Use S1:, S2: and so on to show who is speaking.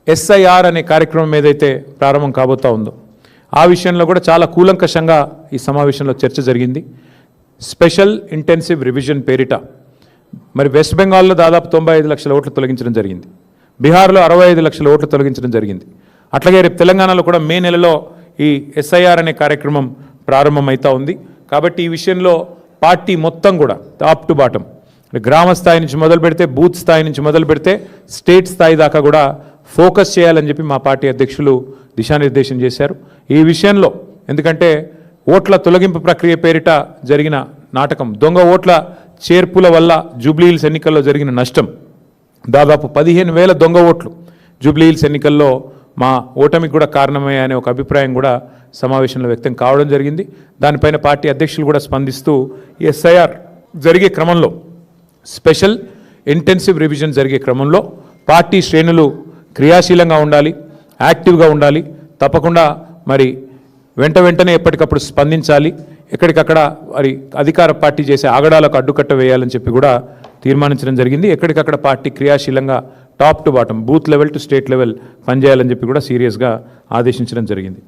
S1: SIR అనే కార్యక్రమం ఏదైతే ప్రారంభం కాబోతా ఉందో ఆ విషయంలో కూడా చాలా కూలంకషంగా ఈ సమావేశంలో చర్చ జరిగింది. స్పెషల్ ఇంటెన్సివ్ రివిజన్ పేరిట మరి వెస్ట్ బెంగాల్లో దాదాపు 95 లక్షల ఓట్లు తొలగించడం జరిగింది, బీహార్లో 65 లక్షల ఓట్లు తొలగించడం జరిగింది. అట్లాగే రేపు తెలంగాణలో కూడా మే నెలలో ఈ ఎస్ఐఆర్ అనే కార్యక్రమం ప్రారంభమవుతా ఉంది. కాబట్టి ఈ విషయంలో పార్టీ మొత్తం కూడా టాప్ టు బాటం, గ్రామ స్థాయి నుంచి మొదలు పెడితే, బూత్ స్థాయి నుంచి మొదలు పెడితే స్టేట్ స్థాయి దాకా కూడా ఫోకస్ చేయాలని చెప్పి మా పార్టీ అధ్యక్షులు దిశానిర్దేశం చేశారు. ఈ విషయంలో ఎందుకంటే ఓట్ల తొలగింపు ప్రక్రియ పేరిట జరిగిన నాటకం, దొంగ ఓట్ల చేర్పుల వల్ల జూబ్లీహిల్స్ ఎన్నికల్లో జరిగిన నష్టం దాదాపు 15,000 దొంగ ఓట్లు జూబ్లీహిల్స్ ఎన్నికల్లో మా ఓటమికి కూడా కారణమే అనే ఒక అభిప్రాయం కూడా సమావేశంలో వ్యక్తం కావడం జరిగింది. దానిపైన పార్టీ అధ్యక్షులు కూడా స్పందిస్తూ ఎస్ఐఆర్ జరిగే క్రమంలో, స్పెషల్ ఇంటెన్సివ్ రివిజన్ జరిగే క్రమంలో పార్టీ శ్రేణులు క్రియాశీలంగా ఉండాలి, యాక్టివ్గా ఉండాలి, తప్పకుండా మరి వెంటనే ఎప్పటికప్పుడు స్పందించాలి, ఎక్కడికక్కడ మరి అధికార పార్టీ చేసే ఆగడాలకు అడ్డుకట్ట వేయాలని చెప్పి కూడా తీర్మానించడం జరిగింది. ఎక్కడికక్కడ పార్టీ క్రియాశీలంగా top to bottom, booth level to state level పనిచేయాలని చెప్పి కూడా సీరియస్గా ఆదేశించడం జరిగింది.